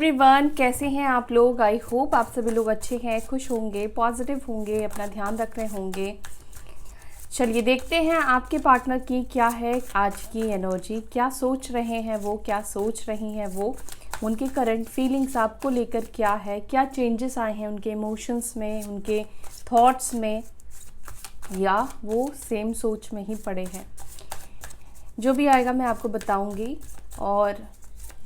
Everyone, कैसे हैं आप लोग। आई होप आप सभी लोग अच्छे हैं, खुश होंगे, पॉजिटिव होंगे, अपना ध्यान रख रहे होंगे। चलिए देखते हैं आपके पार्टनर की क्या है आज की एनर्जी, क्या सोच रहे हैं वो, क्या सोच रही हैं वो, उनके करंट फीलिंग्स आपको लेकर क्या है, क्या चेंजेस आए हैं उनके इमोशंस में, उनके थॉट्स में, या वो सेम सोच में ही पड़े हैं। जो भी आएगा मैं आपको बताऊंगी। और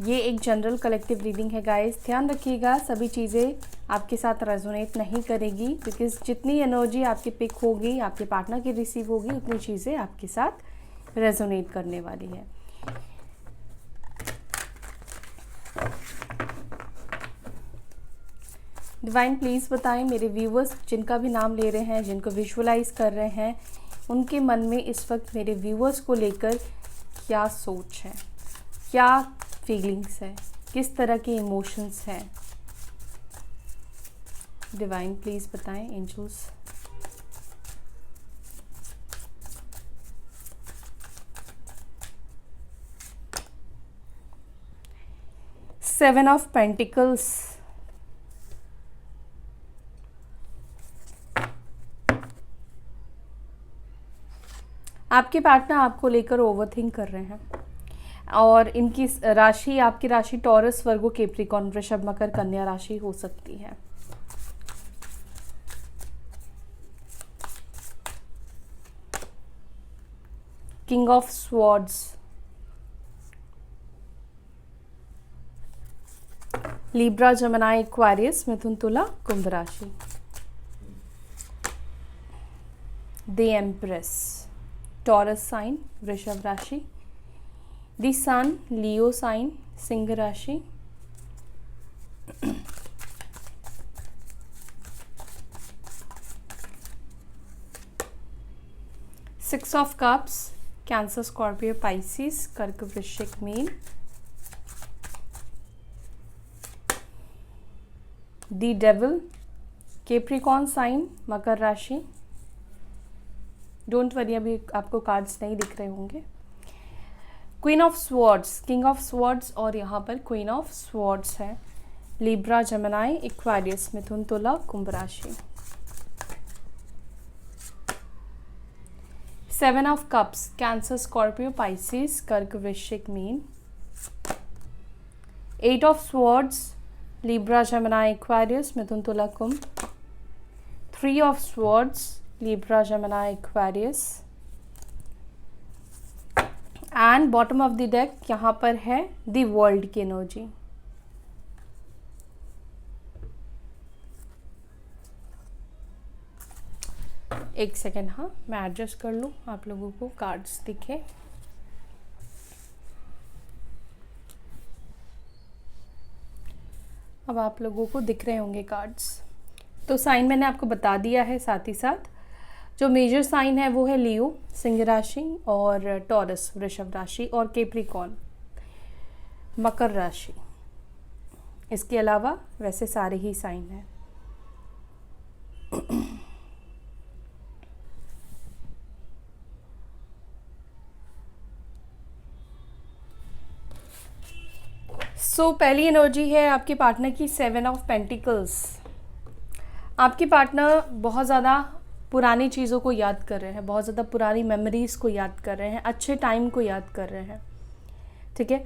ये एक जनरल कलेक्टिव रीडिंग है गाइस, ध्यान रखिएगा सभी चीज़ें आपके साथ रेजोनेट नहीं करेगी, बिकॉज जितनी एनर्जी आपके पिक होगी, आपके पार्टनर की रिसीव होगी, उतनी चीज़ें आपके साथ रेजोनेट करने वाली है। डिवाइन प्लीज़ बताएं मेरे व्यूवर्स जिनका भी नाम ले रहे हैं, जिनको विजुअलाइज कर रहे हैं, उनके मन में इस वक्त मेरे व्यूवर्स को लेकर क्या सोच है, क्या फीलिंग्स है, किस तरह के इमोशंस हैं। डिवाइन प्लीज़ बताएं एंजल्स। सेवन ऑफ पेंटिकल्स, आपके पार्टनर आपको लेकर ओवरथिंक कर रहे हैं और इनकी राशि, आपकी राशि टॉरस, वर्गो, कैप्रिकॉर्न, वृषभ, मकर, कन्या राशि हो सकती है। King of swords, Libra, Gemini, Aquarius, मिथुन, तुला, कुंभ राशि। The empress, Taurus sign, Vrishabh राशि। The sun, Leo sign, Singh राशि। Six of cups, Cancer, Scorpio, Pisces, कर्क, वृश्चिक, Meen. The devil, Capricorn sign, Makar राशि। डोंट वरी, अभी आपको कार्ड्स नहीं दिख रहे होंगे। Queen of swords, king of swords और यहाँ पर क्वीन ऑफ स्वॉर्ड्स है। लिब्रा, जमिनी, एक्वेरियस, मिथुन, तुला, कुंभ राशि। Seven of cups, Cancer, Scorpio, Pisces, कर्क, वृश्चिक, मीन। Eight of swords, Libra, Gemini, Aquarius, मिथुन, तुला, कुंभ। Three of swords, Libra, Gemini, Aquarius. And bottom of the deck यहाँ पर है द वर्ल्ड की एनर्जी। एक सेकेंड, हाँ मैं एडजस्ट कर लूँ, आप लोगों को कार्ड्स दिखे। अब आप लोगों को दिख रहे होंगे कार्ड्स। तो साइन मैंने आपको बता दिया है, साथ ही साथ जो मेजर साइन है वो है लियो, सिंह राशि, और टॉरस, वृषभ राशि, और कैप्रिकॉर्न, मकर राशि। इसके अलावा वैसे सारे ही साइन हैं। पहली एनर्जी है आपके पार्टनर की, सेवन ऑफ पेंटिकल्स। आपके पार्टनर बहुत ज़्यादा पुरानी चीज़ों को याद कर रहे हैं, बहुत ज़्यादा पुरानी मेमोरीज़ को याद कर रहे हैं, अच्छे टाइम को याद कर रहे हैं, ठीक है।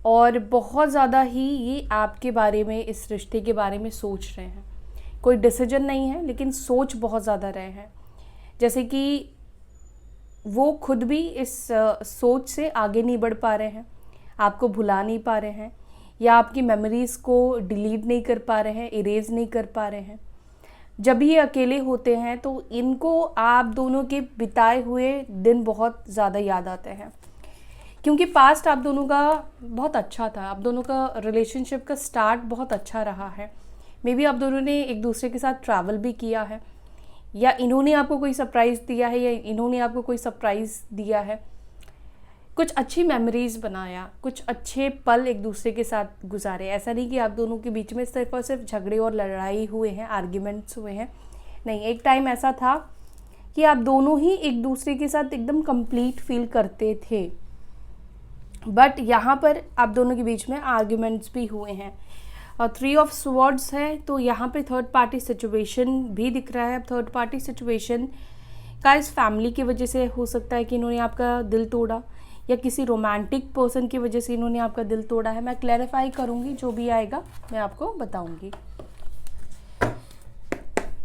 और बहुत ज़्यादा ही ये आपके बारे में, इस रिश्ते के बारे में सोच रहे हैं। कोई डिसीजन नहीं है, लेकिन सोच बहुत ज़्यादा रहे हैं। जैसे कि वो खुद भी इस सोच से आगे नहीं बढ़ पा रहे हैं, आपको भुला नहीं पा रहे हैं, या आपकी मेमोरीज़ को डिलीट नहीं कर पा रहे हैं, इरेज नहीं कर पा रहे हैं। जब ये अकेले होते हैं तो इनको आप दोनों के बिताए हुए दिन बहुत ज़्यादा याद आते हैं, क्योंकि पास्ट आप दोनों का बहुत अच्छा था, आप दोनों का रिलेशनशिप का स्टार्ट बहुत अच्छा रहा है। मे बी आप दोनों ने एक दूसरे के साथ ट्रैवल भी किया है, या इन्होंने आपको कोई सरप्राइज़ दिया है, या इन्होंने आपको कोई सरप्राइज़ दिया है। कुछ अच्छी मेमोरीज़ बनाया, कुछ अच्छे पल एक दूसरे के साथ गुजारे। ऐसा नहीं कि आप दोनों के बीच में सिर्फ और सिर्फ झगड़े और लड़ाई हुए हैं, आर्ग्यूमेंट्स हुए हैं, नहीं। एक टाइम ऐसा था कि आप दोनों ही एक दूसरे के साथ एकदम कंप्लीट फील करते थे। बट यहाँ पर आप दोनों के बीच में आर्ग्यूमेंट्स भी हुए हैं, और 3 ऑफ स्वॉर्ड्स है, तो यहाँ पे थर्ड पार्टी सिचुएशन भी दिख रहा है। अब थर्ड पार्टी सिचुएशन का इस फैमिली की वजह से हो सकता है कि इन्होंने आपका दिल तोड़ा, या किसी रोमांटिक पर्सन की वजह से इन्होंने आपका दिल तोड़ा है। मैं क्लैरिफाई करूँगी, जो भी आएगा मैं आपको बताऊँगी।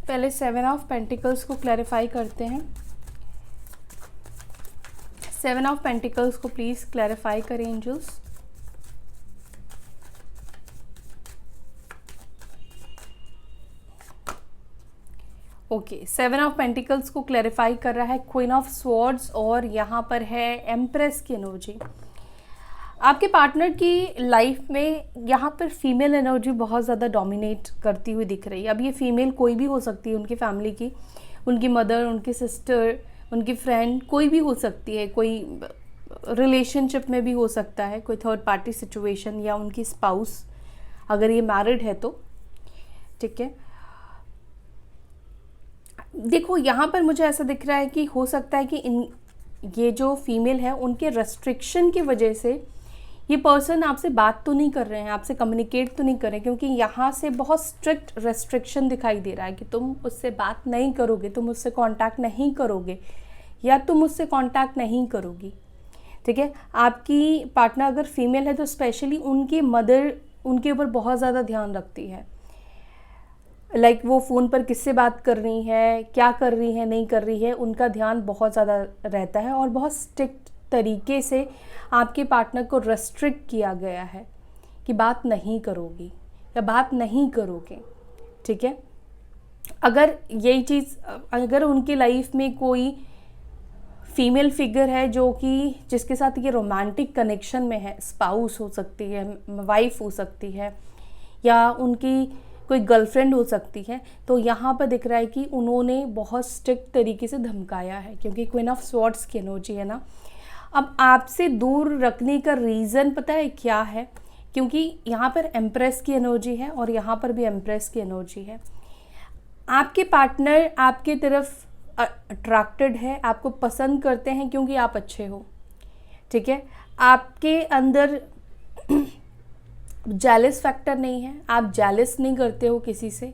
पहले 7 ऑफ पेंटिकल्स को क्लैरिफाई करते हैं। 7 ऑफ पेंटिकल्स को प्लीज़ क्लैरिफाई करें एंजल्स। ओके, 7 ऑफ पेंटिकल्स को क्लैरिफाई कर रहा है क्वीन ऑफ स्वॉर्ड्स, और यहाँ पर है एम्प्रेस की एनर्जी। आपके पार्टनर की लाइफ में यहाँ पर फीमेल एनर्जी बहुत ज़्यादा डोमिनेट करती हुई दिख रही है। अब ये फीमेल कोई भी हो सकती है, उनकी फैमिली की, उनकी मदर, उनकी सिस्टर, उनकी फ्रेंड, कोई भी हो सकती है, कोई रिलेशनशिप में भी हो सकता है, कोई थर्ड पार्टी सिचुएशन, या उनकी स्पाउस अगर ये मैरिड है तो, ठीक है। देखो यहाँ पर मुझे ऐसा दिख रहा है कि हो सकता है कि ये जो फीमेल है उनके रेस्ट्रिक्शन की वजह से ये पर्सन आपसे बात तो नहीं कर रहे हैं, आपसे कम्युनिकेट तो नहीं कर रहे हैं, क्योंकि यहाँ से बहुत स्ट्रिक्ट रेस्ट्रिक्शन दिखाई दे रहा है कि तुम उससे बात नहीं करोगे, तुम उससे कांटेक्ट नहीं करोगे, या तुम उससे कांटेक्ट नहीं करोगी, ठीक है। आपकी पार्टनर अगर फीमेल है तो स्पेशली उनकी मदर उनके ऊपर बहुत ज़्यादा ध्यान रखती है। लाइक वो फ़ोन पर किससे बात कर रही है, क्या कर रही है, नहीं कर रही है, उनका ध्यान बहुत ज़्यादा रहता है, और बहुत स्ट्रिक्ट तरीके से आपके पार्टनर को रेस्ट्रिक्ट किया गया है कि बात नहीं करोगी या बात नहीं करोगे, ठीक है। अगर यही चीज़, अगर उनकी लाइफ में कोई फीमेल फिगर है जो कि जिसके साथ ये रोमांटिक कनेक्शन में है, स्पाउस हो सकती है, वाइफ हो सकती है, या उनकी कोई गर्लफ्रेंड हो सकती है, तो यहाँ पर दिख रहा है कि उन्होंने बहुत स्ट्रिक्ट तरीके से धमकाया है, क्योंकि क्वीन ऑफ स्वॉर्ड्स की एनर्जी है ना। अब आपसे दूर रखने का रीज़न पता है क्या है? क्योंकि यहाँ पर एम्प्रेस की एनर्जी है और यहाँ पर भी एम्प्रेस की एनर्जी है। आपके पार्टनर आपके तरफ अट्रैक्टेड है, आपको पसंद करते हैं क्योंकि आप अच्छे हो, ठीक है। आपके अंदर जेलस फैक्टर नहीं है, आप जेलस नहीं करते हो किसी से,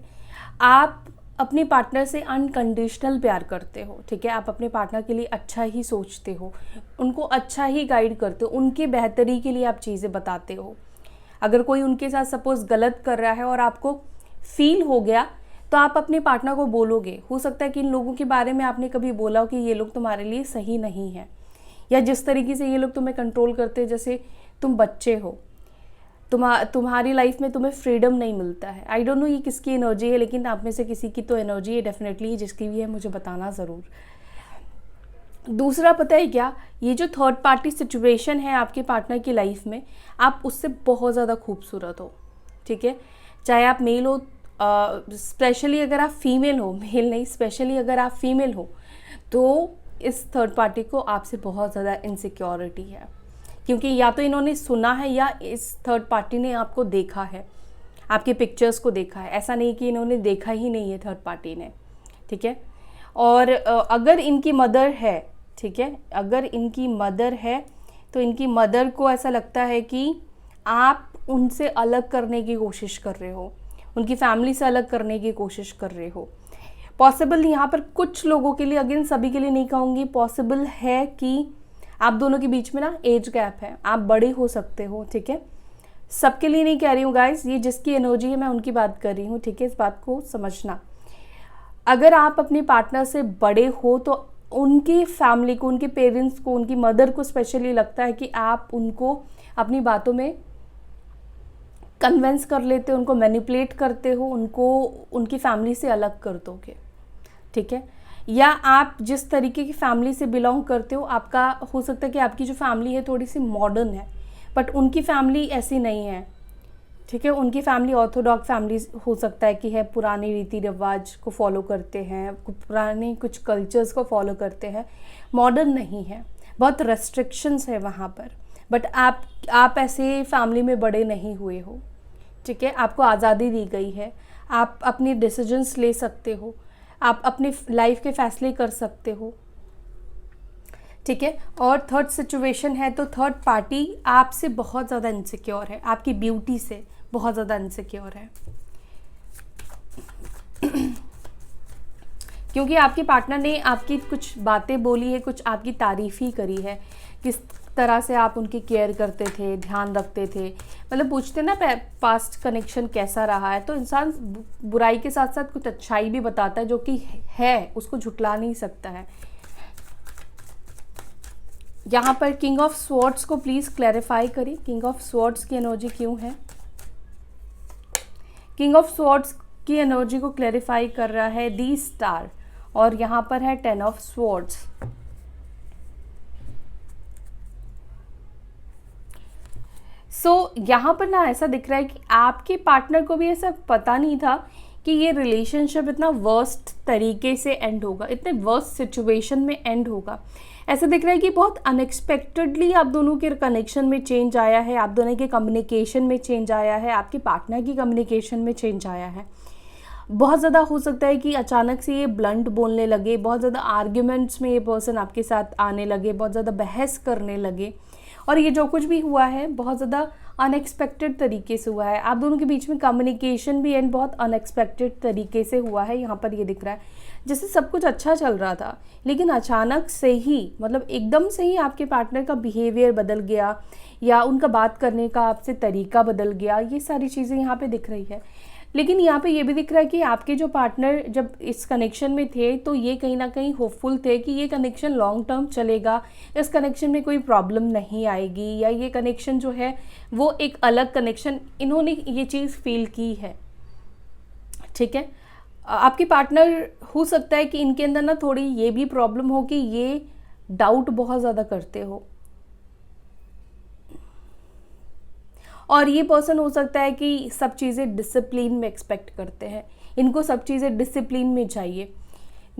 आप अपने पार्टनर से अनकंडीशनल प्यार करते हो, ठीक है। आप अपने पार्टनर के लिए अच्छा ही सोचते हो, उनको अच्छा ही गाइड करते हो, उनके बेहतरी के लिए आप चीज़ें बताते हो। अगर कोई उनके साथ सपोज़ गलत कर रहा है और आपको फील हो गया तो आप अपने पार्टनर को बोलोगे। हो सकता है कि इन लोगों के बारे में आपने कभी बोला हो कि ये लोग तुम्हारे लिए सही नहीं है, या जिस तरीके से ये लोग तुम्हें कंट्रोल करते हैं, जैसे तुम बच्चे हो, तुम्हारी लाइफ में तुम्हें फ्रीडम नहीं मिलता है। आई डोंट नो ये किसकी एनर्जी है, लेकिन आप में से किसी की तो एनर्जी है डेफिनेटली, जिसकी भी है मुझे बताना ज़रूर। दूसरा पता है क्या, ये जो थर्ड पार्टी सिचुएशन है आपके पार्टनर की लाइफ में, आप उससे बहुत ज़्यादा खूबसूरत हो, ठीक है। चाहे आप मेल हो, स्पेशली अगर आप फीमेल हो, मेल नहीं, स्पेशली अगर आप फीमेल हो, तो इस थर्ड पार्टी को आपसे बहुत ज़्यादा इनसिक्योरिटी है, क्योंकि या तो इन्होंने सुना है या इस थर्ड पार्टी ने आपको देखा है, आपके पिक्चर्स को देखा है। ऐसा नहीं कि इन्होंने देखा ही नहीं है थर्ड पार्टी ने, ठीक है। और अगर इनकी मदर है, ठीक है, अगर इनकी मदर है तो इनकी मदर को ऐसा लगता है कि आप उनसे अलग करने की कोशिश कर रहे हो, उनकी फैमिली से अलग करने की कोशिश कर रहे हो। पॉसिबल यहाँ पर कुछ लोगों के लिए, अगेन सभी के लिए नहीं कहूँगी, पॉसिबल है कि आप दोनों के बीच में ना एज गैप है, आप बड़े हो सकते हो, ठीक है। सबके लिए नहीं कह रही हूँ गाइस, ये जिसकी एनर्जी है मैं उनकी बात कर रही हूँ, ठीक है। इस बात को समझना, अगर आप अपने पार्टनर से बड़े हो तो उनकी फैमिली को, उनके पेरेंट्स को, उनकी मदर को स्पेशली लगता है कि आप उनको अपनी बातों में कन्वेंस कर लेते हो, उनको मैनिपुलेट करते हो, उनको उनकी फैमिली से अलग कर दोगे, ठीक है। या आप जिस तरीके की फैमिली से बिलोंग करते हो, आपका हो सकता है कि आपकी जो फैमिली है थोड़ी सी मॉडर्न है, बट उनकी फैमिली ऐसी नहीं है, ठीक है। उनकी फैमिली ऑर्थोडॉक्स फैमिली हो सकता है कि है, पुराने रीति रिवाज को फॉलो करते हैं, पुराने कुछ कल्चर्स को फॉलो करते हैं, मॉडर्न नहीं है, बहुत रेस्ट्रिक्शंस है वहाँ पर। बट आप ऐसे फैमिली में बड़े नहीं हुए हो, ठीक है। आपको आज़ादी दी गई है, आप अपनी डिसीजंस ले सकते हो, आप अपनी लाइफ के फैसले कर सकते हो, ठीक है। और थर्ड सिचुएशन है तो थर्ड पार्टी आपसे बहुत ज़्यादा इनसिक्योर है, आपकी ब्यूटी से बहुत ज़्यादा इनसिक्योर है। क्योंकि आपके पार्टनर ने आपकी कुछ बातें बोली है, कुछ आपकी तारीफ़ ही करी है, किस तरह से आप उनकी केयर करते थे, ध्यान रखते थे। मतलब पूछते ना पास्ट कनेक्शन कैसा रहा है, तो इंसान बुराई के साथ साथ कुछ अच्छाई भी बताता है, जो कि है, उसको झुटला नहीं सकता है। यहाँ पर किंग ऑफ स्वॉर्ड्स को प्लीज़ क्लैरिफाई करें, किंग ऑफ स्वॉर्ड्स की एनर्जी क्यों है। किंग ऑफ स्वॉर्ड्स की एनर्जी को क्लैरिफाई कर रहा है दी स्टार, और यहाँ पर है 10 ऑफ स्वॉर्ड्स। यहाँ पर ना ऐसा दिख रहा है कि आपके पार्टनर को भी ऐसा पता नहीं था कि ये रिलेशनशिप इतना वर्स्ट तरीके से एंड होगा, इतने वर्स्ट सिचुएशन में एंड होगा। ऐसा दिख रहा है कि बहुत अनएक्सपेक्टेडली आप दोनों के कनेक्शन में चेंज आया है, आप दोनों के कम्युनिकेशन में चेंज आया है, आपके पार्टनर की कम्युनिकेशन में चेंज आया है। बहुत ज़्यादा हो सकता है कि अचानक से ये ब्लंट बोलने लगे, बहुत ज़्यादा आर्ग्यूमेंट्स में ये पर्सन आपके साथ आने लगे, बहुत ज़्यादा बहस करने लगे, और ये जो कुछ भी हुआ है बहुत ज़्यादा अनएक्सपेक्टेड तरीके से हुआ है। आप दोनों के बीच में कम्युनिकेशन भी एंड बहुत अनएक्सपेक्टेड तरीके से हुआ है। यहाँ पर ये दिख रहा है जैसे सब कुछ अच्छा चल रहा था, लेकिन अचानक से ही, मतलब एकदम से ही आपके पार्टनर का बिहेवियर बदल गया, या उनका बात करने का आपसे तरीका बदल गया। ये सारी चीज़ें यहाँ पे दिख रही है। लेकिन यहाँ पे ये भी दिख रहा है कि आपके जो पार्टनर जब इस कनेक्शन में थे, तो ये कहीं ना कहीं होपफुल थे कि ये कनेक्शन लॉन्ग टर्म चलेगा, इस कनेक्शन में कोई प्रॉब्लम नहीं आएगी, या ये कनेक्शन जो है वो एक अलग कनेक्शन, इन्होंने ये चीज़ फील की है। ठीक है, आपके पार्टनर हो सकता है कि इनके अंदर ना थोड़ी ये भी प्रॉब्लम हो कि ये डाउट बहुत ज़्यादा करते हो, और ये पर्सन हो सकता है कि सब चीज़ें डिसिप्लिन में एक्सपेक्ट करते हैं, इनको सब चीज़ें डिसिप्लिन में चाहिए।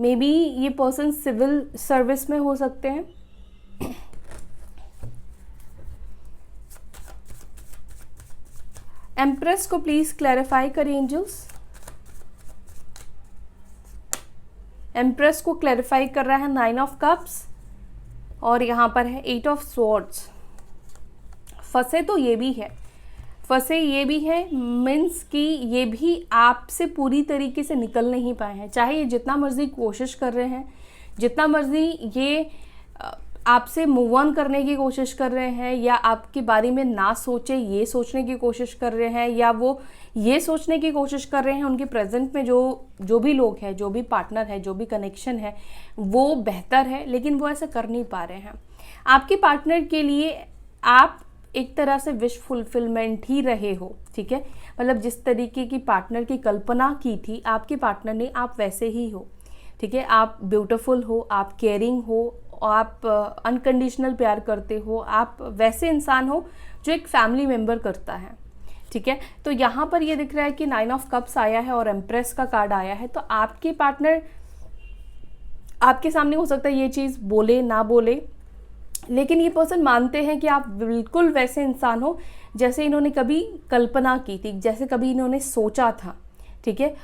मे बी ये पर्सन सिविल सर्विस में हो सकते हैं। एम्प्रेस को प्लीज़ क्लैरिफाई करें एंजल्स। एम्प्रेस को क्लैरिफाई कर रहा है 9 ऑफ कप्स, और यहाँ पर है 8 ऑफ स्वॉर्ड्स। फंसे तो ये भी है, फंसे ये भी है, मीन्स कि ये भी आपसे पूरी तरीके से निकल नहीं पाए हैं। चाहे ये जितना मर्जी कोशिश कर रहे हैं, जितना मर्जी ये आपसे मूव ऑन करने की कोशिश कर रहे हैं, या आपके बारे में ना सोचे ये सोचने की कोशिश कर रहे हैं, या वो ये सोचने की कोशिश कर रहे हैं उनके प्रेजेंट में जो भी लोग हैं, जो भी पार्टनर है, जो भी कनेक्शन है वो बेहतर है, लेकिन वो ऐसा कर नहीं पा रहे हैं। आपके पार्टनर के लिए आप एक तरह से विश फुलफिलमेंट ही रहे हो। ठीक है, मतलब जिस तरीके की पार्टनर की कल्पना की थी आपके पार्टनर ने, आप वैसे ही हो। ठीक है, आप ब्यूटीफुल हो, आप केयरिंग हो, आप अनकंडीशनल प्यार करते हो, आप वैसे इंसान हो जो एक फैमिली मेम्बर करता है। ठीक है, तो यहाँ पर ये दिख रहा है कि 9 ऑफ कप्स आया है और एम्प्रेस का कार्ड आया है। तो आपके पार्टनर आपके सामने हो सकता है ये चीज़ बोले ना बोले, लेकिन ये पर्सन मानते हैं कि आप बिल्कुल वैसे इंसान हो जैसे इन्होंने कभी कल्पना की थी, जैसे कभी इन्होंने सोचा था। ठीक है,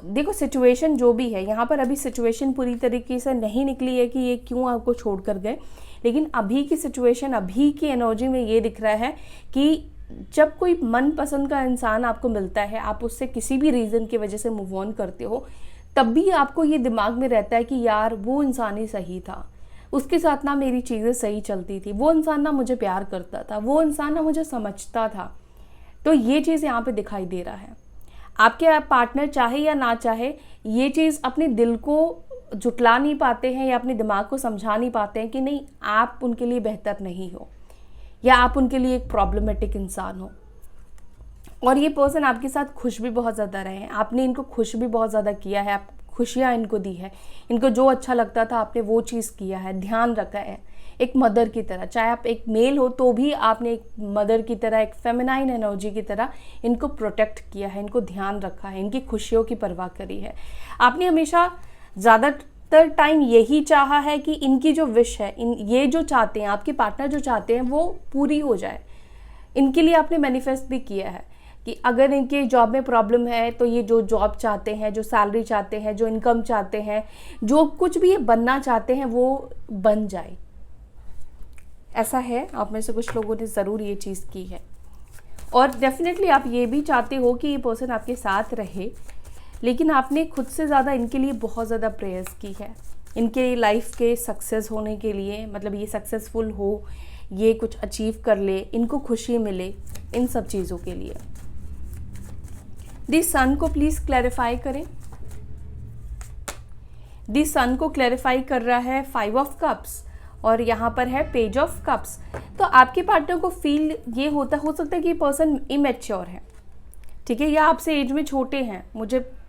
देखो सिचुएशन जो भी है, यहाँ पर अभी सिचुएशन पूरी तरीके से नहीं निकली है कि ये क्यों आपको छोड़ कर गए, लेकिन अभी की सिचुएशन, अभी की एनर्जी में ये दिख रहा है कि जब कोई मनपसंद का इंसान आपको मिलता है, आप उससे किसी भी रीज़न की वजह से मूव ऑन करते हो, तब भी आपको ये दिमाग में रहता है कि यार वो इंसान ही सही था, उसके साथ ना मेरी चीज़ें सही चलती थी, वो इंसान ना मुझे प्यार करता था, वो इंसान ना मुझे समझता था। तो ये चीज़ यहाँ पे दिखाई दे रहा है। आपके पार्टनर चाहे या ना चाहे, ये चीज़ अपने दिल को जुटला नहीं पाते हैं, या अपने दिमाग को समझा नहीं पाते हैं कि नहीं आप उनके लिए बेहतर नहीं हो, या आप उनके लिए एक प्रॉब्लमेटिक इंसान हो। और ये पर्सन आपके साथ खुश भी बहुत ज़्यादा रहे हैं, आपने इनको खुश भी बहुत ज़्यादा किया है, आप खुशियाँ इनको दी है, इनको जो अच्छा लगता था आपने वो चीज़ किया है, ध्यान रखा है एक मदर की तरह। चाहे आप एक मेल हो तो भी आपने एक मदर की तरह, एक फेमिनाइन एनर्जी की तरह इनको प्रोटेक्ट किया है, इनको ध्यान रखा है, इनकी खुशियों की परवाह करी है। आपने हमेशा ज़्यादातर टाइम यही चाहा है कि इनकी जो विश है, ये जो चाहते हैं, आपके पार्टनर जो चाहते हैं वो पूरी हो जाए। इनके लिए आपने मैनिफेस्ट भी किया है कि अगर इनके जॉब में प्रॉब्लम है तो ये जो जॉब चाहते हैं, जो सैलरी चाहते हैं, जो इनकम चाहते हैं, जो कुछ भी ये बनना चाहते हैं वो बन जाए। ऐसा है, आप में से कुछ लोगों ने ज़रूर ये चीज़ की है। और डेफिनेटली आप ये भी चाहते हो कि ये पर्सन आपके साथ रहे, लेकिन आपने खुद से ज़्यादा इनके लिए बहुत ज़्यादा प्रेयर्स की है, इनके लाइफ के सक्सेस होने के लिए, मतलब ये सक्सेसफुल हो, ये कुछ अचीव कर ले, इनको खुशी मिले, इन सब चीज़ों के लिए। दी सन को प्लीज़ क्लैरिफाई करें। दी सन को क्लैरिफाई कर रहा है 5 ऑफ कप्स और यहाँ पर है पेज ऑफ कप्स। तो आपके पार्टनर को फील ये हो सकता है कि ये पर्सन इमेच्योर है, ठीक है, या आपसे एज में छोटे हैं।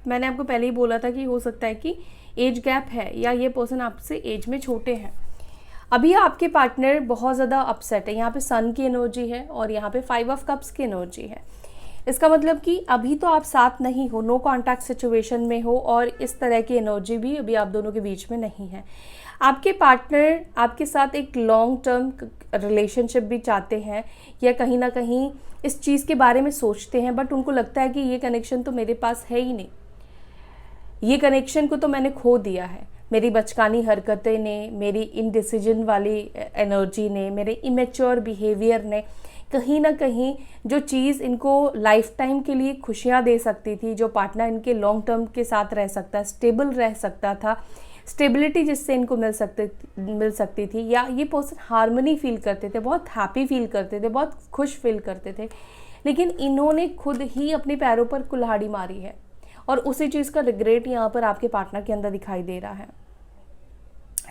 मैंने आपको पहले ही बोला था कि हो सकता है कि एज गैप है या ये पर्सन आपसे एज में छोटे हैं। अभी आपके पार्टनर बहुत ज़्यादा अपसेट है, यहाँ पे सन की एनर्जी है और यहाँ पे 5 ऑफ कप्स की एनर्जी है। इसका मतलब कि अभी तो आप साथ नहीं हो, नो कॉन्टैक्ट सिचुएशन में हो और इस तरह की एनर्जी भी अभी आप दोनों के बीच में नहीं है। आपके पार्टनर आपके साथ एक लॉन्ग टर्म रिलेशनशिप भी चाहते हैं या कहीं ना कहीं इस चीज़ के बारे में सोचते हैं, बट उनको लगता है कि ये कनेक्शन तो मेरे पास है ही नहीं, ये कनेक्शन को तो मैंने खो दिया है। मेरी बचकानी हरकतें ने, मेरी इनडिसीजन वाली एनर्जी ने, मेरे इमेच्योर बिहेवियर ने कहीं ना कहीं जो चीज़ इनको लाइफ टाइम के लिए खुशियाँ दे सकती थी, जो पार्टनर इनके लॉन्ग टर्म के साथ रह सकता, स्टेबल रह सकता था, स्टेबिलिटी जिससे इनको मिल सकती थी, या ये पर्सन हार्मनी फील करते थे, बहुत हैप्पी फील करते थे, बहुत खुश फील करते थे, लेकिन इन्होंने खुद ही अपने पैरों पर कुल्हाड़ी मारी है और उसी चीज़ का रिग्रेट यहाँ पर आपके पार्टनर के अंदर दिखाई दे रहा है,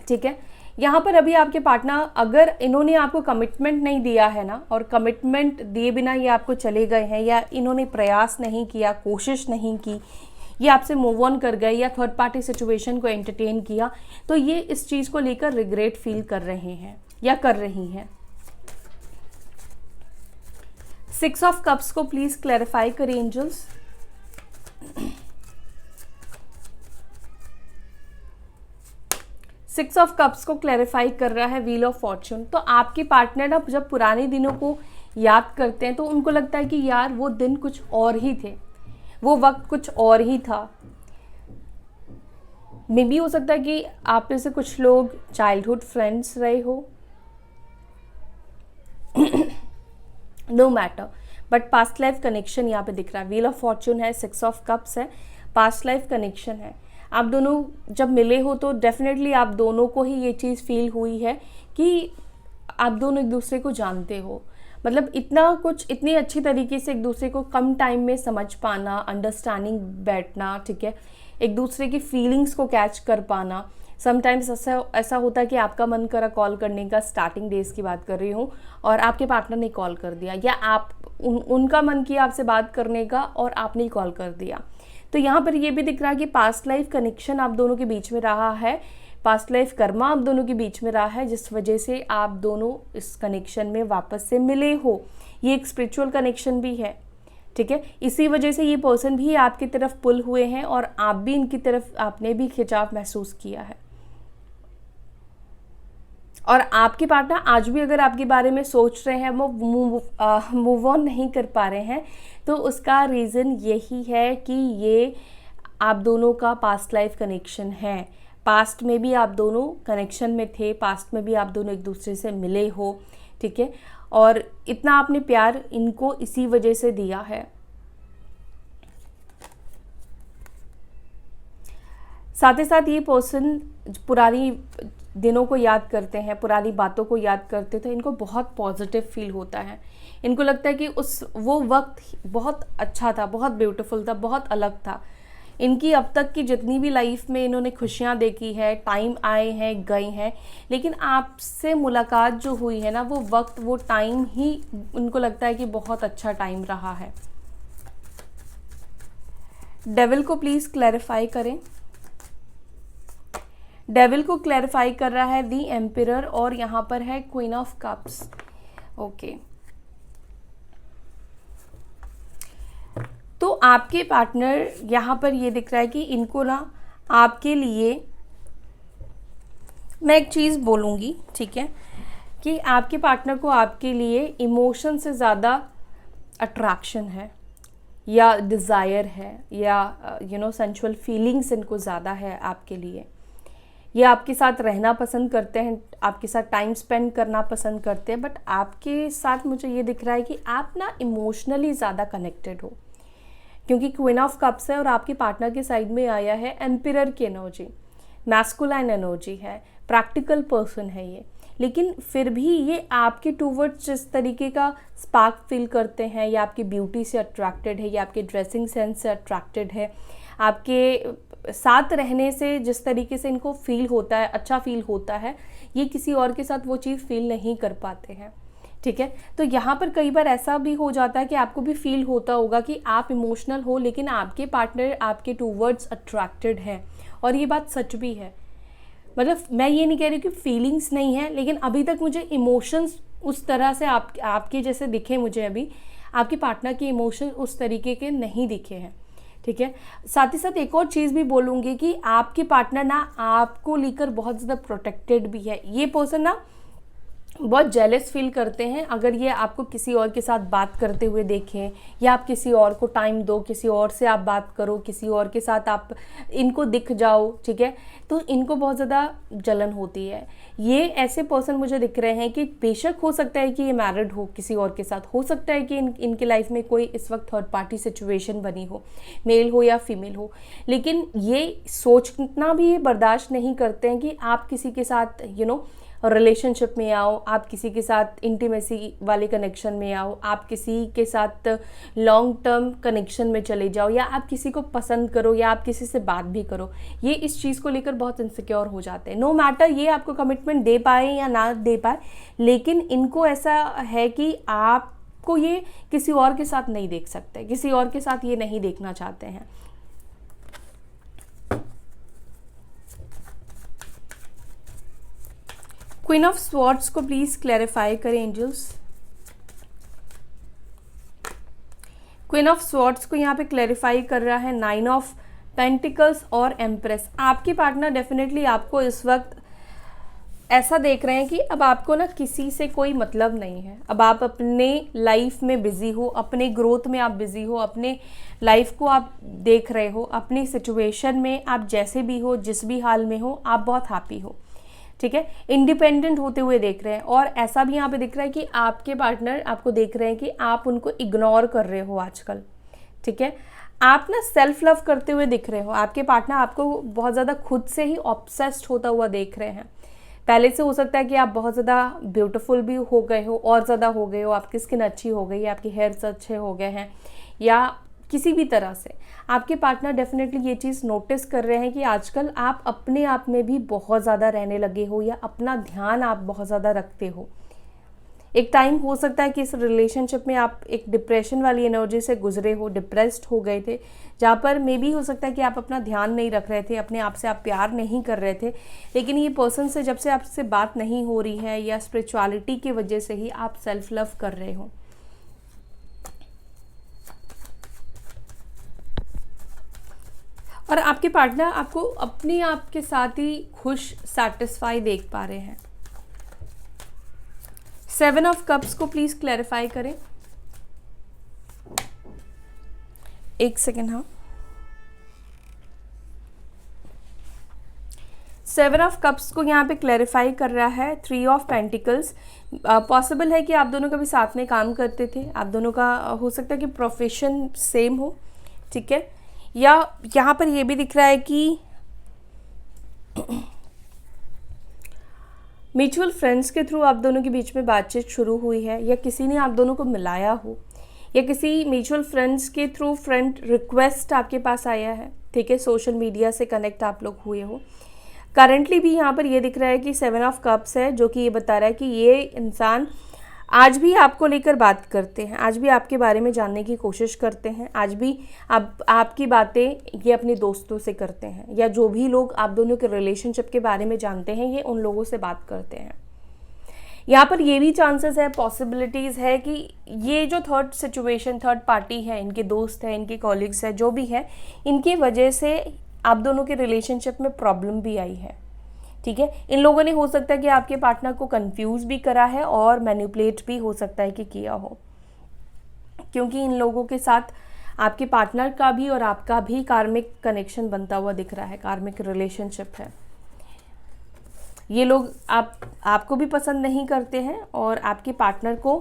ठीक है। यहाँ पर अभी आपके पार्टनर, अगर इन्होंने आपको कमिटमेंट नहीं दिया है ना, और कमिटमेंट दिए बिना ये आपको चले गए हैं, या इन्होंने प्रयास नहीं किया, कोशिश नहीं की, ये आपसे मूव ऑन कर गए या थर्ड पार्टी सिचुएशन को एंटरटेन किया, तो ये इस चीज़ को लेकर रिग्रेट फील कर रहे हैं या कर रही हैं। 6 ऑफ कप्स को प्लीज़ क्लैरिफाई करें एंजल्स। सिक्स ऑफ कप्स को क्लैरिफाई कर रहा है व्हील ऑफ फॉर्च्यून। तो आपके पार्टनर ना जब पुराने दिनों को याद करते हैं तो उनको लगता है कि यार वो दिन कुछ और ही थे, वो वक्त कुछ और ही था। मे बी हो सकता है कि आप में से कुछ लोग चाइल्डहुड फ्रेंड्स रहे हो, no matter, but past life connection यहाँ पे दिख रहा है। व्हील ऑफ फॉर्च्यून है, 6 ऑफ कप्स है, पास्ट लाइफ कनेक्शन है। आप दोनों जब मिले हो तो डेफिनेटली आप दोनों को ही ये चीज़ फील हुई है कि आप दोनों एक दूसरे को जानते हो, मतलब इतनी अच्छी तरीके से एक दूसरे को कम टाइम में समझ पाना, अंडरस्टैंडिंग बैठना, ठीक है, एक दूसरे की फीलिंग्स को कैच कर पाना। समटाइम्स ऐसा होता है कि आपका मन करा कॉल करने का, स्टार्टिंग डेज की बात कर रही हूँ, और आपके पार्टनर ने कॉल कर दिया, या आप उनका मन किया आपसे बात करने का और आपने ही कॉल कर दिया। तो यहाँ पर ये भी दिख रहा है कि पास्ट लाइफ कनेक्शन आप दोनों के बीच में रहा है, पास्ट लाइफ कर्मा आप दोनों के बीच में रहा है, जिस वजह से आप दोनों इस कनेक्शन में वापस से मिले हो। ये एक स्पिरिचुअल कनेक्शन भी है, ठीक है। इसी वजह से ये पर्सन भी आपकी तरफ पुल हुए हैं और आप भी इनकी तरफ, आपने भी खिंचाव महसूस किया है। और आपके पार्टनर आज भी अगर आपके बारे में सोच रहे हैं, वो मूव ऑन नहीं कर पा रहे हैं, तो उसका रीज़न यही है कि ये आप दोनों का पास्ट लाइफ कनेक्शन है। पास्ट में भी आप दोनों कनेक्शन में थे, पास्ट में भी आप दोनों एक दूसरे से मिले हो, ठीक है, और इतना आपने प्यार इनको इसी वजह से दिया है। साथ ही साथ ये पर्सन पुरानी दिनों को याद करते हैं, पुरानी बातों को याद करते थे, इनको बहुत पॉजिटिव फील होता है। इनको लगता है कि वो वक्त बहुत अच्छा था, बहुत ब्यूटीफुल था, बहुत अलग था। इनकी अब तक की जितनी भी लाइफ में इन्होंने खुशियाँ देखी है, टाइम आए हैं गए हैं, लेकिन आपसे मुलाकात जो हुई है ना, वो वक्त, वो टाइम ही उनको लगता है कि बहुत अच्छा टाइम रहा है। डेविल को प्लीज़ क्लैरिफाई करें। डेविल को क्लैरिफाई कर रहा है दी एम्पिरर और यहाँ पर है क्वीन ऑफ कप्स। ओके, तो आपके पार्टनर यहाँ पर ये दिख रहा है कि इनको ना आपके लिए, मैं एक चीज़ बोलूँगी, ठीक है, कि आपके पार्टनर को आपके लिए इमोशन से ज़्यादा अट्रैक्शन है या डिज़ायर है, या सेंसुअल फीलिंग्स इनको ज़्यादा है आपके लिए। ये आपके साथ रहना पसंद करते हैं, आपके साथ टाइम स्पेंड करना पसंद करते हैं, बट आपके साथ मुझे ये दिख रहा है कि आप ना इमोशनली ज़्यादा कनेक्टेड हो, क्योंकि क्वीन ऑफ कप्स है और आपके पार्टनर के साइड में आया है एम्पिरर की एनर्जी, मैस्कुलाइन एनर्जी है, प्रैक्टिकल पर्सन है ये, लेकिन फिर भी ये आपके टूवर्ड्स जिस तरीके का स्पार्क फील करते हैं, या आपकी ब्यूटी से अट्रैक्टेड है, या आपके ड्रेसिंग सेंस से अट्रैक्टेड है, आपके साथ रहने से जिस तरीके से इनको फील होता है, अच्छा फील होता है, ये किसी और के साथ वो चीज़ फील नहीं कर पाते हैं। ठीक है, तो यहाँ पर कई बार ऐसा भी हो जाता है कि आपको भी फील होता होगा कि आप इमोशनल हो, लेकिन आपके पार्टनर आपके टूवर्ड्स अट्रैक्टेड है, और ये बात सच भी है। मतलब मैं ये नहीं कह रही कि फीलिंग्स नहीं है, लेकिन अभी तक मुझे इमोशंस उस तरह से आपके जैसे दिखे, मुझे अभी आपके पार्टनर के इमोशन उस तरीके के नहीं दिखे हैं। ठीक है, साथ ही साथ एक और चीज़ भी बोलूँगी कि आपके पार्टनर ना आपको लेकर बहुत ज़्यादा प्रोटेक्टेड भी है। ये पर्सन ना बहुत जेलस फील करते हैं अगर ये आपको किसी और के साथ बात करते हुए देखें, या आप किसी और को टाइम दो, किसी और से आप बात करो, किसी और के साथ आप इनको दिख जाओ। ठीक है, तो इनको बहुत ज़्यादा जलन होती है। ये ऐसे पर्सन मुझे दिख रहे हैं कि बेशक हो सकता है कि ये मैरिड हो किसी और के साथ, हो सकता है कि इनके लाइफ में कोई इस वक्त थर्ड पार्टी सिचुएशन बनी हो, मेल हो या फीमेल हो, लेकिन ये सोचना भी ये बर्दाश्त नहीं करते हैं कि आप किसी के साथ रिलेशनशिप में आओ, आप किसी के साथ इंटीमेसी वाले कनेक्शन में आओ, आप किसी के साथ लॉन्ग टर्म कनेक्शन में चले जाओ, या आप किसी को पसंद करो, या आप किसी से बात भी करो। ये इस चीज़ को लेकर बहुत इनसिक्योर हो जाते हैं। नो मैटर ये आपको कमिटमेंट दे पाए या ना दे पाए, लेकिन इनको ऐसा है कि आपको ये किसी और के साथ नहीं देख सकते, किसी और के साथ ये नहीं देखना चाहते हैं। क्वीन ऑफ स्वॉर्ड्स को प्लीज क्लैरिफाई करें एंजल्स। क्वीन ऑफ स्वॉर्ड्स को यहाँ पे क्लैरिफाई कर रहा है नाइन ऑफ पेंटिकल्स और एम्प्रेस। आपके पार्टनर डेफिनेटली आपको इस वक्त ऐसा देख रहे हैं कि अब आपको ना किसी से कोई मतलब नहीं है, अब आप अपने लाइफ में बिजी हो, अपने ग्रोथ में आप बिजी हो, अपने लाइफ को आप देख रहे हो, अपनी सिचुएशन में आप जैसे भी हो, जिस भी हाल में हो, आप बहुत हैप्पी हो। ठीक है, इंडिपेंडेंट होते हुए देख रहे हैं, और ऐसा भी यहाँ पे दिख रहा है कि आपके पार्टनर आपको देख रहे हैं कि आप उनको इग्नोर कर रहे हो आजकल। ठीक है, आप ना सेल्फ लव करते हुए दिख रहे हो, आपके पार्टनर आपको बहुत ज़्यादा खुद से ही ऑब्सेस्ड होता हुआ देख रहे हैं। पहले से हो सकता है कि आप बहुत ज़्यादा ब्यूटीफुल भी हो गए हो, और ज़्यादा हो गए हो, आपकी स्किन अच्छी हो गई है, आपके हेयर्स अच्छे हो गए हैं, या किसी भी तरह से आपके पार्टनर डेफिनेटली ये चीज़ नोटिस कर रहे हैं कि आजकल आप अपने आप में भी बहुत ज़्यादा रहने लगे हो, या अपना ध्यान आप बहुत ज़्यादा रखते हो। एक टाइम हो सकता है कि इस रिलेशनशिप में आप एक डिप्रेशन वाली एनर्जी से गुजरे हो, डिप्रेस्ड हो गए थे, जहाँ पर मे बी हो सकता है कि आप अपना ध्यान नहीं रख रहे थे, अपने आप से आप प्यार नहीं कर रहे थे, लेकिन ये पर्सन से जब से आपसे बात नहीं हो रही है, या स्पिरिचुअलिटी की वजह से ही आप सेल्फ लव कर रहे हो। और आपके पार्टनर आपको अपने आप के साथ ही खुश, सैटिस्फाई देख पा रहे हैं। सेवन ऑफ कप्स को प्लीज क्लैरिफाई करें। एक सेकेंड। हाँ, सेवन ऑफ कप्स को यहाँ पे क्लैरिफाई कर रहा है थ्री ऑफ पेंटिकल्स। पॉसिबल है कि आप दोनों कभी साथ में काम करते थे, आप दोनों का हो सकता है कि प्रोफेशन सेम हो। ठीक है, या यहाँ पर ये भी दिख रहा है कि म्यूचुअल फ्रेंड्स के थ्रू आप दोनों के बीच में बातचीत शुरू हुई है, या किसी ने आप दोनों को मिलाया हो, या किसी म्यूचुअल फ्रेंड्स के थ्रू फ्रेंड रिक्वेस्ट आपके पास आया है। ठीक है, सोशल मीडिया से कनेक्ट आप लोग हुए हो। करंटली भी यहाँ पर ये दिख रहा है कि सेवन ऑफ कप्स है, जो कि ये बता रहा है कि ये इंसान आज भी आपको लेकर बात करते हैं, आज भी आपके बारे में जानने की कोशिश करते हैं, आज भी आपकी बातें ये अपने दोस्तों से करते हैं, या जो भी लोग आप दोनों के रिलेशनशिप के बारे में जानते हैं, ये उन लोगों से बात करते हैं। यहाँ पर ये भी चांसेस है, पॉसिबिलिटीज़ है कि ये जो थर्ड सिचुएशन, थर्ड पार्टी है, इनके दोस्त हैं, इनके कॉलीग्स हैं, जो भी है, इनकी वजह से आप दोनों के रिलेशनशिप में प्रॉब्लम भी आई है। ठीक है, इन लोगों ने हो सकता है कि आपके पार्टनर को कंफ्यूज भी करा है, और मैनिपुलेट भी हो सकता है कि किया हो, क्योंकि इन लोगों के साथ आपके पार्टनर का भी और आपका भी कार्मिक कनेक्शन बनता हुआ दिख रहा है, कार्मिक रिलेशनशिप है। ये लोग आपको भी पसंद नहीं करते हैं और आपके पार्टनर को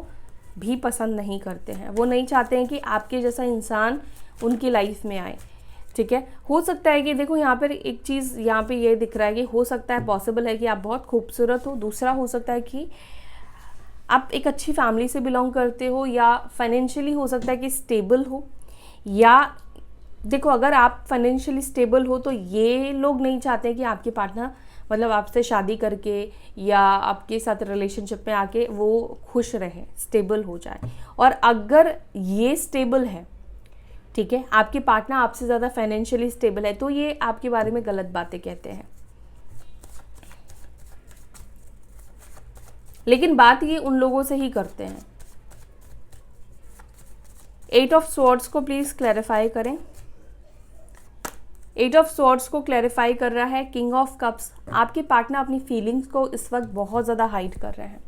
भी पसंद नहीं करते हैं। वो नहीं चाहते हैं कि आपके जैसा इंसान उनकी लाइफ में आए, ठीक है। हो सकता है कि देखो यहाँ पर एक चीज़ यहाँ पे ये दिख रहा है कि हो सकता है, पॉसिबल है कि आप बहुत खूबसूरत हो। दूसरा हो सकता है कि आप एक अच्छी फैमिली से बिलोंग करते हो, या फाइनेंशियली हो सकता है कि स्टेबल हो। या देखो, अगर आप फाइनेंशियली स्टेबल हो तो ये लोग नहीं चाहते कि आपके पार्टनर मतलब आपसे शादी करके या आपके साथ रिलेशनशिप में आके वो खुश रहे, स्टेबल हो जाए। और अगर ये स्टेबल है, ठीक है, आपके पार्टनर आपसे ज़्यादा फाइनेंशियली स्टेबल है, तो ये आपके बारे में गलत बातें कहते हैं। लेकिन बात ये उन लोगों से ही करते हैं। 8 ऑफ स्वॉर्ड्स को प्लीज़ क्लैरिफाई करें। 8 ऑफ स्वॉर्ड्स को क्लैरिफाई कर रहा है किंग ऑफ कप्स। आपके पार्टनर अपनी फीलिंग्स को इस वक्त बहुत ज़्यादा हाइड कर रहे हैं,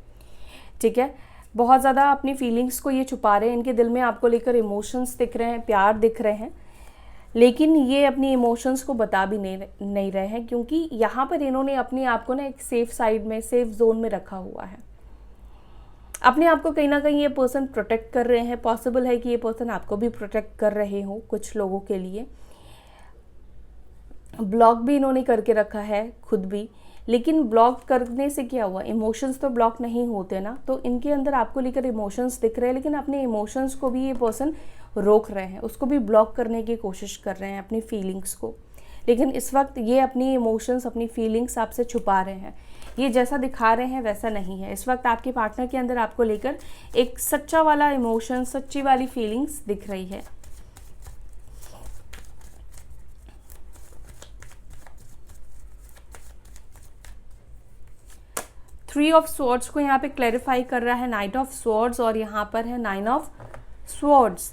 ठीक है। बहुत ज़्यादा अपनी फीलिंग्स को ये छुपा रहे हैं। इनके दिल में आपको लेकर इमोशंस दिख रहे हैं, प्यार दिख रहे हैं, लेकिन ये अपनी इमोशंस को बता भी नहीं रहे हैं, क्योंकि यहाँ पर इन्होंने अपने आप को ना एक सेफ साइड में, सेफ जोन में रखा हुआ है। अपने आप को कहीं ना कहीं ये पर्सन प्रोटेक्ट कर रहे हैं। पॉसिबल है कि ये पर्सन आपको भी प्रोटेक्ट कर रहे हो कुछ लोगों के लिए। ब्लॉक भी इन्होंने करके रखा है खुद भी, लेकिन ब्लॉक करने से क्या हुआ, इमोशंस तो ब्लॉक नहीं होते ना। तो इनके अंदर आपको लेकर इमोशंस दिख रहे हैं, लेकिन अपने इमोशंस को भी ये पर्सन रोक रहे हैं, उसको भी ब्लॉक करने की कोशिश कर रहे हैं, अपनी फीलिंग्स को। लेकिन इस वक्त ये अपनी इमोशंस, अपनी फीलिंग्स आपसे छुपा रहे हैं। ये जैसा दिखा रहे हैं वैसा नहीं है। इस वक्त आपके पार्टनर के अंदर आपको लेकर एक सच्चा वाला इमोशन, सच्ची वाली फीलिंग्स दिख रही है। थ्री ऑफ स्वॉर्ड्स को यहाँ पे क्लैरिफाई कर रहा है नाइट ऑफ स्वॉर्ड्स, और यहाँ पर है 9 ऑफ स्वॉर्ड्स।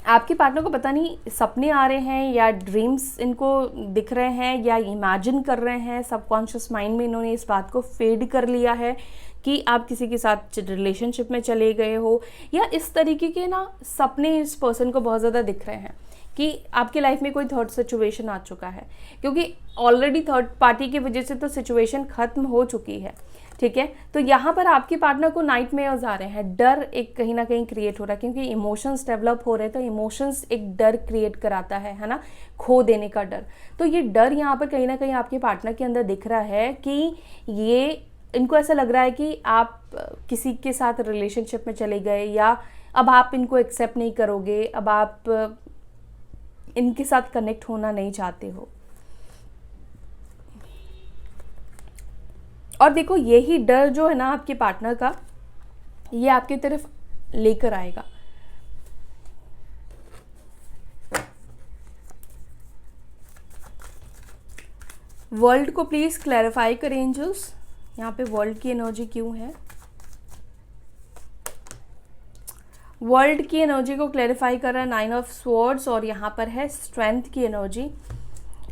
आपके पार्टनर को पता नहीं सपने आ रहे हैं या ड्रीम्स इनको दिख रहे हैं या इमेजिन कर रहे हैं। सबकॉन्शियस माइंड में इन्होंने इस बात को फेड कर लिया है कि आप किसी के साथ रिलेशनशिप में चले गए हो, या इस तरीके के ना सपने इस पर्सन को बहुत ज़्यादा दिख रहे हैं कि आपकी लाइफ में कोई थर्ड सिचुएशन आ चुका है, क्योंकि ऑलरेडी थर्ड पार्टी की वजह से तो सिचुएशन ख़त्म हो चुकी है, ठीक है। तो यहाँ पर आपके पार्टनर को नाइटमेयर्स आ रहे हैं, डर एक कहीं ना कहीं क्रिएट हो रहा है, क्योंकि इमोशंस डेवलप हो रहे हैं। तो इमोशंस एक डर क्रिएट कराता है ना, खो देने का डर। तो ये डर यहाँ पर कहीं ना कहीं आपके पार्टनर के अंदर दिख रहा है कि ये इनको ऐसा लग रहा है कि आप किसी के साथ रिलेशनशिप में चले गए, या अब आप इनको एक्सेप्ट नहीं करोगे, अब आप इनके साथ कनेक्ट होना नहीं चाहते हो। और देखो, यही डर जो है ना आपके पार्टनर का, ये आपकी तरफ लेकर आएगा। वर्ल्ड को प्लीज क्लैरिफाई करें एंजल्स, यहाँ पे वर्ल्ड की एनर्जी क्यों है। वर्ल्ड की एनर्जी को क्लैरिफाई कर रहा है 9 ऑफ स्वॉर्ड्स, और यहाँ पर है स्ट्रेंथ की एनर्जी।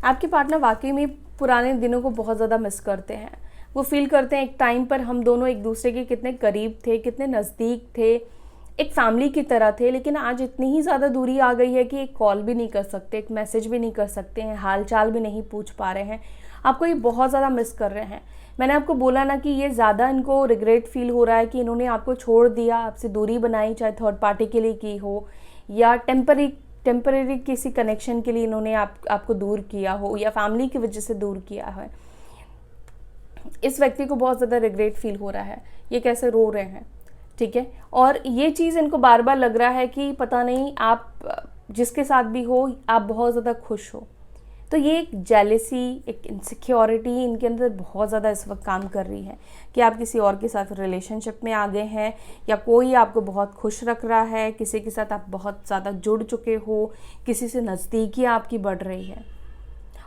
आपके पार्टनर वाकई में पुराने दिनों को बहुत ज़्यादा मिस करते हैं। वो फील करते हैं एक टाइम पर हम दोनों एक दूसरे के कितने करीब थे, कितने नज़दीक थे, एक फैमिली की तरह थे। लेकिन आज इतनी ही ज़्यादा दूरी आ गई है कि एक कॉल भी नहीं कर सकते, एक मैसेज भी नहीं कर सकते हैं, हाल चाल भी नहीं पूछ पा रहे हैं। आपको ये बहुत ज़्यादा मिस कर रहे हैं। मैंने आपको बोला ना कि ये ज़्यादा इनको रिग्रेट फील हो रहा है कि इन्होंने आपको छोड़ दिया, आपसे दूरी बनाई, चाहे थर्ड पार्टी के लिए की हो या टेम्परेरी किसी कनेक्शन के लिए इन्होंने आपको दूर किया हो, या फैमिली की वजह से दूर किया है। इस व्यक्ति को बहुत ज़्यादा रिग्रेट फील हो रहा है, ये कैसे रो रहे हैं, ठीक है। और ये चीज़ इनको बार बार लग रहा है कि पता नहीं आप जिसके साथ भी हो आप बहुत ज़्यादा खुश हो। तो ये एक जेलेसी, एक इनसिक्योरिटी इनके अंदर बहुत ज़्यादा इस वक्त काम कर रही है कि आप किसी और के साथ रिलेशनशिप में आ गए हैं, या कोई आपको बहुत खुश रख रहा है, किसी के साथ आप बहुत ज़्यादा जुड़ चुके हो, किसी से नज़दीकियाँ आपकी बढ़ रही है,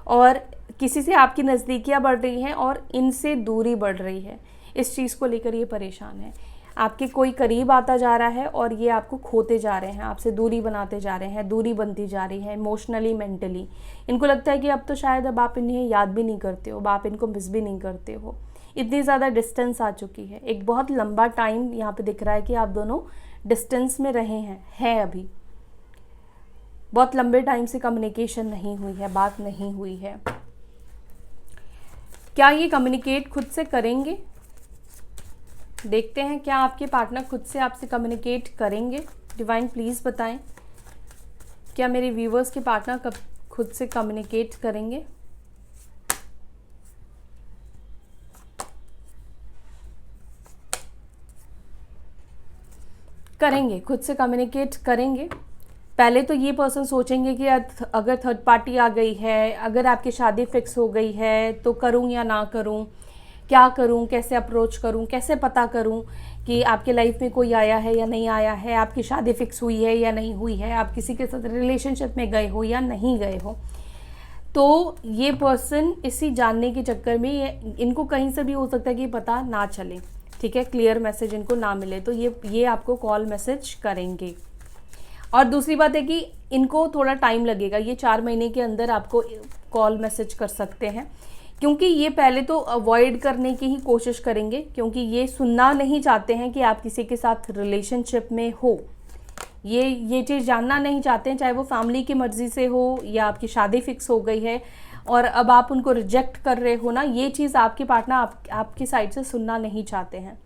और किसी से आपकी नज़दीकियाँ बढ़ रही हैं और इनसे दूरी बढ़ रही है। इस चीज़ को लेकर ये परेशान है। आपके कोई करीब आता जा रहा है और ये आपको खोते जा रहे हैं, आपसे दूरी बनाते जा रहे हैं, दूरी बनती जा रही है इमोशनली, मेंटली। इनको लगता है कि अब तो शायद अब आप इन्हें याद भी नहीं करते हो, अब आप इनको मिस भी नहीं करते हो। इतनी ज़्यादा डिस्टेंस आ चुकी है। एक बहुत लंबा टाइम यहाँ पे दिख रहा है कि आप दोनों डिस्टेंस में रहे हैं अभी। बहुत लंबे टाइम से कम्युनिकेशन नहीं हुई है, बात नहीं हुई है। क्या ये कम्युनिकेट खुद से करेंगे? देखते हैं क्या आपके पार्टनर खुद से आपसे कम्युनिकेट करेंगे। डिवाइन प्लीज़ बताएं, क्या मेरे व्यूवर्स के पार्टनर कब खुद से कम्युनिकेट करेंगे? करेंगे, खुद से कम्युनिकेट करेंगे। पहले तो ये पर्सन सोचेंगे कि अगर थर्ड पार्टी आ गई है, अगर आपकी शादी फिक्स हो गई है तो करूं या ना करूं, क्या करूं, कैसे अप्रोच करूं, कैसे पता करूं कि आपके लाइफ में कोई आया है या नहीं आया है, आपकी शादी फिक्स हुई है या नहीं हुई है, आप किसी के साथ रिलेशनशिप में गए हो या नहीं गए हो। तो ये पर्सन इसी जानने के चक्कर में इनको कहीं से भी हो सकता है कि पता ना चले, ठीक है, क्लियर मैसेज इनको ना मिले, तो ये आपको कॉल मैसेज करेंगे। और दूसरी बात है कि इनको थोड़ा टाइम लगेगा, ये 4 महीने के अंदर आपको कॉल मैसेज कर सकते हैं, क्योंकि ये पहले तो अवॉइड करने की ही कोशिश करेंगे, क्योंकि ये सुनना नहीं चाहते हैं कि आप किसी के साथ रिलेशनशिप में हो। ये चीज़ जानना नहीं चाहते हैं, चाहे वो फैमिली की मर्ज़ी से हो या आपकी शादी फिक्स हो गई है और अब आप उनको रिजेक्ट कर रहे हो ना, ये चीज़ आपके पार्टनर आपकी साइड से सुनना नहीं चाहते हैं।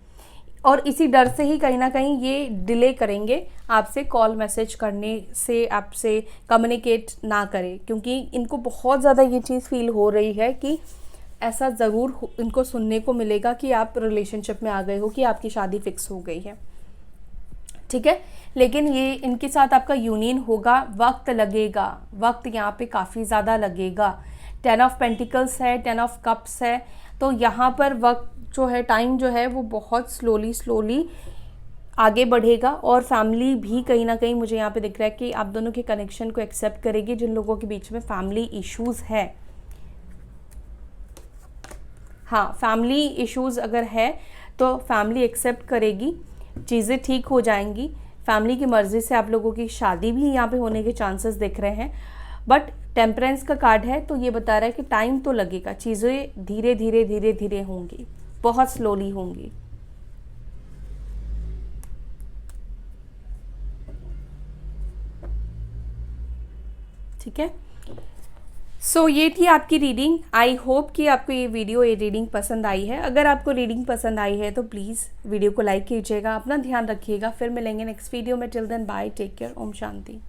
और इसी डर से ही कहीं ना कहीं ये डिले करेंगे आपसे कॉल मैसेज करने से, आपसे कम्युनिकेट ना करें, क्योंकि इनको बहुत ज़्यादा ये चीज़ फील हो रही है कि ऐसा ज़रूर इनको सुनने को मिलेगा कि आप रिलेशनशिप में आ गए हो, कि आपकी शादी फिक्स हो गई है, ठीक है। लेकिन ये इनके साथ आपका यूनियन होगा, वक्त लगेगा, वक्त यहाँ पे काफ़ी ज़्यादा लगेगा। 10 ऑफ पेंटिकल्स है, 10 ऑफ कप्स है, तो यहाँ पर वक्त जो है, टाइम जो है वो बहुत स्लोली आगे बढ़ेगा। और फैमिली भी कहीं ना कहीं मुझे यहाँ पे दिख रहा है कि आप दोनों के कनेक्शन को एक्सेप्ट करेगी। जिन लोगों के बीच में फैमिली इश्यूज़ है, हाँ, फैमिली इश्यूज़ अगर है तो फैमिली एक्सेप्ट करेगी, चीज़ें ठीक हो जाएंगी। फैमिली की मर्ज़ी से आप लोगों की शादी भी यहाँ पे होने के चांसेस दिख रहे हैं। बट टेम्परेंस का कार्ड है तो ये बता रहा है कि टाइम तो लगेगा, चीज़ें धीरे धीरे होंगी, बहुत स्लोली होंगी, ठीक है। सो ये थी आपकी रीडिंग। आई होप कि आपको ये रीडिंग पसंद आई है। अगर आपको रीडिंग पसंद आई है तो प्लीज़ वीडियो को लाइक कीजिएगा, अपना ध्यान रखिएगा। फिर मिलेंगे नेक्स्ट वीडियो में। Till then bye, take care, ओम शांति।